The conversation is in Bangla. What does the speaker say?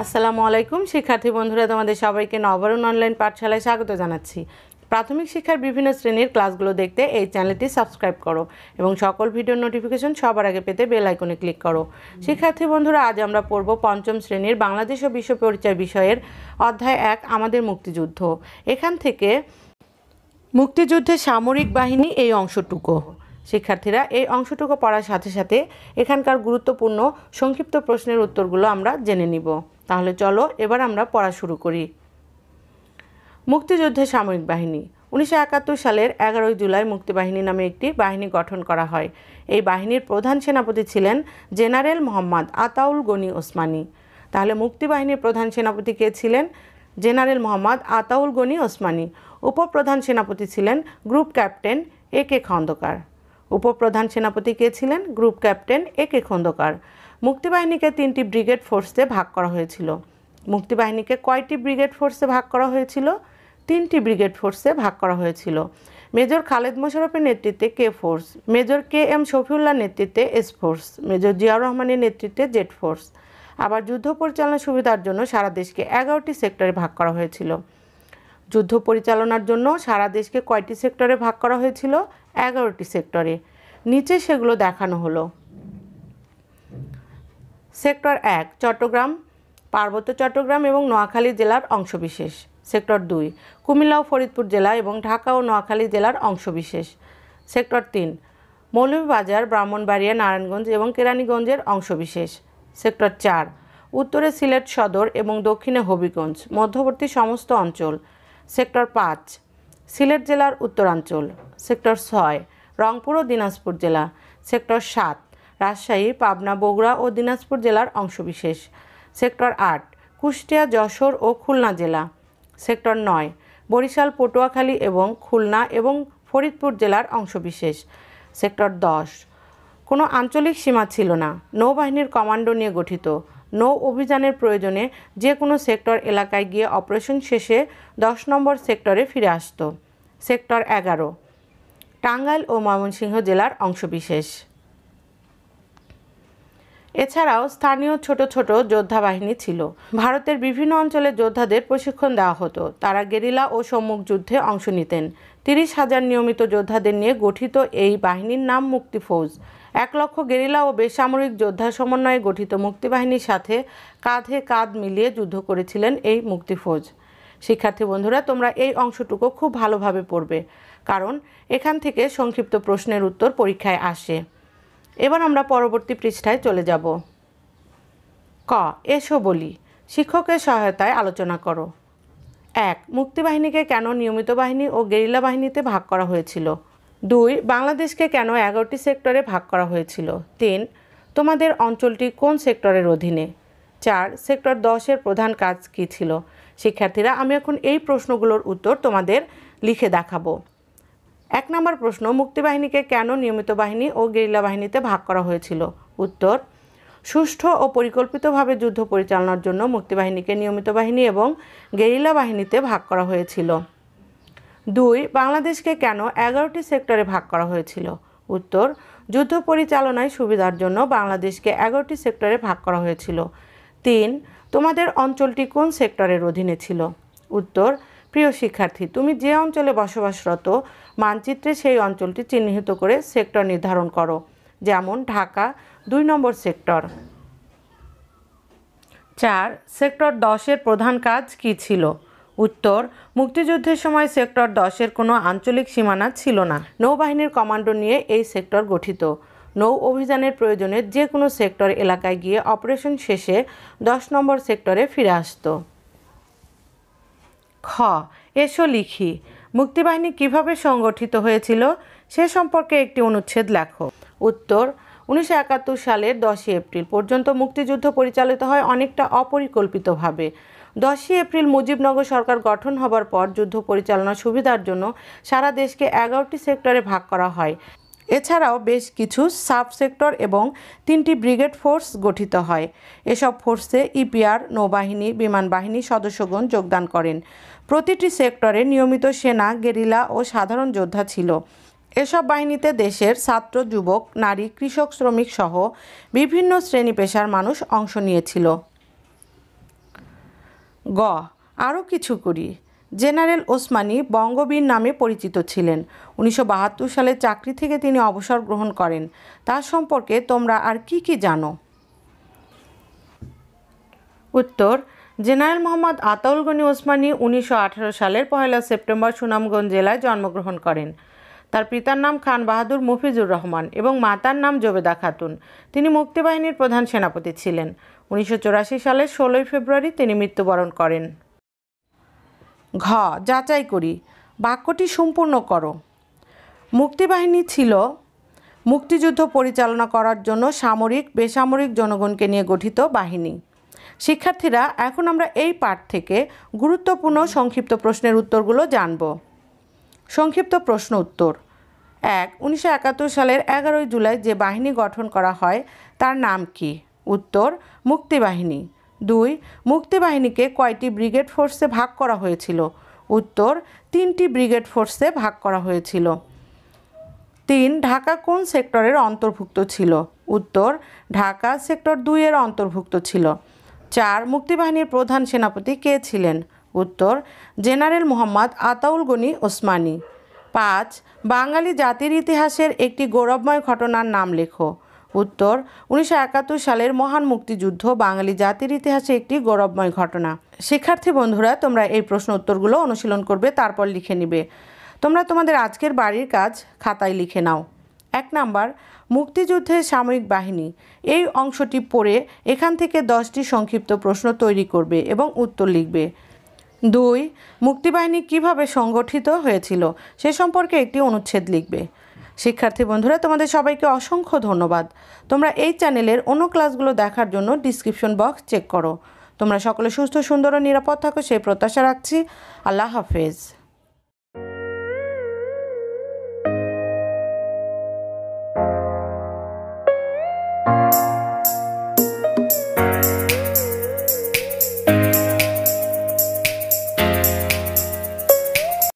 আসসালামু আলাইকুম শিক্ষার্থী বন্ধুরা, তোমাদের সবাইকে নবারুণ অনলাইন পাঠশালায় স্বাগত জানাচ্ছি। প্রাথমিক শিক্ষার বিভিন্ন শ্রেণীর ক্লাসগুলো দেখতে এই চ্যানেলটি সাবস্ক্রাইব করো এবং সকল ভিডিওর নোটিফিকেশন সবার আগে পেতে বেল আইকনে ক্লিক করো। শিক্ষার্থী বন্ধুরা, আজ আমরা পড়ব পঞ্চম শ্রেণীর বাংলাদেশ ও বিশ্ব পরিচয় বিষয়ের অধ্যায় 1 আমাদের মুক্তিযুদ্ধ। এখান থেকে মুক্তিযুদ্ধের সামরিক বাহিনী এই অংশটুকু। শিক্ষার্থীরা, এই অংশটুকু পড়ার সাথে সাথে এখানকার গুরুত্বপূর্ণ সংক্ষিপ্ত প্রশ্নের উত্তরগুলো আমরা জেনে নিব। তাহলে চলো এবার আমরা পড়া শুরু করি। মুক্তিযুদ্ধের সামরিক বাহিনী। 1971 সালের 11 জুলাই মুক্তিবাহিনী নামে একটি বাহিনী গঠন করা হয়। এই বাহিনীর প্রধান সেনাপতি ছিলেন জেনারেল মোহাম্মদ আতাউল গনি ওসমানী। তাহলে মুক্তিবাহিনীর প্রধান সেনাপতি কে ছিলেন? জেনারেল মোহাম্মদ আতাউল গনি ওসমানী। উপপ্রধান সেনাপতি ছিলেন গ্রুপ ক্যাপ্টেন এ.কে. খন্দকার। উপপ্রধান সেনাপতি কে ছিলেন? Group captain A K. খন্দকার। মুক্তিবাহিনীকে 3টি ব্রিগেড ফোর্সে ভাগ করা হয়েছিল। মুক্তিবাহিনীকে কয়টি ব্রিগেড ফোর্সে ভাগ করা হয়েছিল? 3টি ব্রিগেড ফোর্সে ভাগ করা হয়েছিল। মেজর খালেদ মোশাররফের নেতৃত্বে কে ফোর্স, মেজর কে.এম. শফিউল্লাহর নেতৃত্বে এস ফোর্স, মেজর জিয়াউর রহমানের নেতৃত্বে জেড ফোর্স। আবার যুদ্ধ পরিচালনার সুবিধার জন্য সারা দেশকে 11টি সেক্টরে ভাগ করা হয়েছিল। যুদ্ধ পরিচালনার জন্য সারা দেশকে কয়টি সেক্টরে ভাগ করা হয়েছিল? 11টি সেক্টরে। নিচে সেগুলো দেখানো হলো। সেক্টর 1 চট্টগ্রাম, পার্বত্য চট্টগ্রাম এবং নোয়াখালী জেলার অংশবিশেষ। সেক্টর 2 কুমিল্লা ও ফরিদপুর জেলা এবং ঢাকা ও নোয়াখালী জেলার অংশবিশেষ। সেক্টর 3 মৌলভীবাজার, ব্রাহ্মণবাড়িয়া, নারায়ণগঞ্জ এবং কেরানীগঞ্জের অংশবিশেষ। সেক্টর 4 উত্তরে সিলেট সদর এবং দক্ষিণে হবিগঞ্জ, মধ্যবর্তী সমস্ত অঞ্চল। সেক্টর 5 সিলেট জেলার উত্তরাঞ্চল। সেক্টর 6 রংপুর ও দিনাজপুর জেলা। সেক্টর 7 রাজশাহী, পাবনা, বগুড়া ও দিনাজপুর জেলার অংশবিশেষ। সেক্টর 8 কুষ্টিয়া, যশোর ও খুলনা জেলা। সেক্টর 9 বরিশাল, পটুয়াখালী এবং খুলনা এবং ফরিদপুর জেলার অংশবিশেষ। সেক্টর 10 কোনো আঞ্চলিক সীমা ছিল না, নৌবাহিনীর কমান্ডো নিয়ে গঠিত। নৌ অভিযানের প্রয়োজনে যে কোনো সেক্টর এলাকায় গিয়ে অপারেশন শেষে 10 নম্বর সেক্টরে ফিরে আসত। সেক্টর 11 টাঙ্গাইল ও ময়মনসিংহ জেলার অংশবিশেষ। এছাড়াও স্থানীয় ছোট ছোট যোদ্ধা বাহিনী ছিল। ভারতের বিভিন্ন অঞ্চলে যোদ্ধাদের প্রশিক্ষণ দেওয়া হতো। তারা গেরিলা ও সম্মুখ যুদ্ধে অংশ নিতেন। 30,000 নিয়মিত যোদ্ধাদের নিয়ে গঠিত এই বাহিনীর নাম মুক্তি ফৌজ। 1 লক্ষ গেরিলা ও বেসামরিক যোদ্ধা সমন্বয়ে গঠিত মুক্তিবাহিনীর সাথে কাঁধে কাঁধ মিলিয়ে যুদ্ধ করেছিলেন এই মুক্তি ফৌজ। শিক্ষার্থী বন্ধুরা, তোমরা এই অংশটুকু খুব ভালোভাবে পড়বে, কারণ এখান থেকে সংক্ষিপ্ত প্রশ্নের উত্তর পরীক্ষায় আসে। এবার আমরা পরবর্তী পৃষ্ঠায় চলে যাব। ক এসো বলি, শিক্ষকের সহায়তায় আলোচনা করো। 1 মুক্তিবাহিনীকে কেন নিয়মিত বাহিনী ও গেরিলা বাহিনীতে ভাগ করা হয়েছিল? 2 বাংলাদেশকে কেন 11টি সেক্টরে ভাগ করা হয়েছিল? 3 তোমাদের অঞ্চলটি কোন সেক্টরের অধীনে? 4 সেক্টর 10-এর প্রধান কাজ কী ছিল? শিক্ষার্থীরা, আমি এখন এই প্রশ্নগুলোর উত্তর তোমাদের লিখে দেখাবো। 1 নম্বর প্রশ্ন, মুক্তিবাহিনীকে কেন নিয়মিত বাহিনী ও গেরিলা বাহিনীতে ভাগ করা হয়েছিল? উত্তর, সুষ্ঠু ও পরিকল্পিতভাবে যুদ্ধ পরিচালনার জন্য মুক্তিবাহিনীকে নিয়মিত বাহিনী এবং গেরিলা বাহিনীতে ভাগ করা হয়েছিল। 2 বাংলাদেশকে কেন 11টি সেক্টরে ভাগ করা হয়েছিল? উত্তর, যুদ্ধ পরিচালনায় সুবিধার জন্য বাংলাদেশকে 11টি সেক্টরে ভাগ করা হয়েছিল। 3 তোমাদের অঞ্চলটি কোন সেক্টরের অধীনে ছিল? উত্তর, প্রিয় শিক্ষার্থী, তুমি যে অঞ্চলে বসবাসরত মানচিত্রে সেই অঞ্চলটি চিহ্নিত করে সেক্টর নির্ধারণ করো। যেমন ঢাকা 2 নম্বর সেক্টর। 4 সেক্টর 10-এর প্রধান কাজ কী ছিল? উত্তর, মুক্তিযুদ্ধের সময় সেক্টর 10-এর কোনো আঞ্চলিক সীমানা ছিল না। নৌবাহিনীর কমান্ডো নিয়ে এই সেক্টর গঠিত। নৌ অভিযানের প্রয়োজনে যে কোনো সেক্টর এলাকায় গিয়ে অপারেশন শেষে 10 নম্বর সেক্টরে ফিরে আসত। খ এসো লিখি, মুক্তিবাহিনী কিভাবে সংগঠিত হয়েছিল সে সম্পর্কে একটি অনুচ্ছেদ লেখো। উত্তর, 1971 সালের 10 এপ্রিল পর্যন্ত মুক্তিযুদ্ধ পরিচালিত হয় অনেকটা অপরিকল্পিতভাবে। 10 এপ্রিল মুজিবনগর সরকার গঠন হবার পর যুদ্ধ পরিচালনার সুবিধার জন্য সারা দেশকে 11টি সেক্টরে ভাগ করা হয়। এছাড়াও বেশ কিছু সাব সেক্টর এবং 3টি ব্রিগেড ফোর্স গঠিত হয়। এসব ফোর্সে ইপিআর, নৌবাহিনী, বিমান বাহিনী সদস্যগণ যোগদান করেন। প্রতিটি সেক্টরে নিয়মিত সেনা, গেরিলা ও সাধারণ যোদ্ধা ছিল। এসব বাহিনীতে দেশের ছাত্র, যুবক, নারী, কৃষক, শ্রমিক সহ বিভিন্ন শ্রেণী পেশার মানুষ অংশ নিয়েছিল। গ. আরও কিছু করি। জেনারেল ওসমানী বঙ্গবীর নামে পরিচিত ছিলেন। 1972 সালে চাকরি থেকে তিনি অবসর গ্রহণ করেন। তার সম্পর্কে তোমরা আর কি কি জানো? উত্তর: জেনারেল মোহাম্মদ আতাউল গনি ওসমানী 1918 সালের 1 সেপ্টেম্বর সুনামগঞ্জ জেলায় জন্মগ্রহণ করেন। তার পিতার নাম খান বাহাদুর মফিজুর রহমান এবং মাতার নাম জবেদা খাতুন। তিনি মুক্তিবাহিনীর প্রধান সেনাপতি ছিলেন। 1984 সালের 16 ফেব্রুয়ারি তিনি মৃত্যুবরণ করেন। ঘ. যাচাই করি। বাক্যটি সম্পূর্ণ করো। মুক্তিবাহিনী ছিল মুক্তিযুদ্ধ পরিচালনা করার জন্য সামরিক, বেসামরিক জনগণকে নিয়ে গঠিত বাহিনী। শিক্ষার্থীরা, এখন আমরা এই পাঠ থেকে গুরুত্বপূর্ণ সংক্ষিপ্ত প্রশ্নের উত্তরগুলো জানব। সংক্ষিপ্ত প্রশ্ন উত্তর: 1. 1971 সালের 11 জুলাই যে বাহিনী গঠন করা হয় তার নাম কি? উত্তর: মুক্তিবাহিনী। 2. মুক্তিবাহিনীকে কয়টি ব্রিগেড ফোর্সে ভাগ করা হয়েছিল? উত্তর: 3টি ব্রিগেড ফোর্সে ভাগ করা হয়েছিল। 3. ঢাকা কোন সেক্টরের অন্তর্ভুক্ত ছিল? উত্তর: ঢাকা সেক্টর 2 এর অন্তর্ভুক্ত ছিল। 4. মুক্তিবাহিনীর প্রধান সেনাপতি কে ছিলেন? উত্তর: জেনারেল মোহাম্মদ আতাউল গনি ওসমানী। 5. বাঙালি জাতির ইতিহাসের একটি গৌরবময় ঘটনার নাম লেখো। উত্তর: 1971 সালের মহান মুক্তিযুদ্ধ বাঙালি জাতির ইতিহাসে একটি গৌরবময় ঘটনা। শিক্ষার্থী বন্ধুরা, তোমরা এই প্রশ্ন উত্তরগুলো অনুশীলন করবে, তারপর লিখে নিবে। তোমরা তোমাদের আজকের বাড়ির কাজ খাতায় লিখে নাও। 1 নাম্বার, মুক্তিযুদ্ধের সামরিক বাহিনী। এই অংশটি পড়ে এখান থেকে 10টি সংক্ষিপ্ত প্রশ্ন তৈরি করবে এবং উত্তর লিখবে। 2. মুক্তিবাহিনী কিভাবে সংগঠিত হয়েছিল সে সম্পর্কে একটি অনুচ্ছেদ লিখবে। শিক্ষার্থী বন্ধুরা, তোমাদের সবাইকে অসংখ্য ধন্যবাদ। তোমরা এই চ্যানেলের অন্য ক্লাসগুলো দেখার জন্য ডিসক্রিপশন বক্স চেক করো। তোমরা সকলে সুস্থ, সুন্দর ও নিরাপদ থাকো সেই প্রত্যাশা রাখছি। আল্লাহ হাফেজ।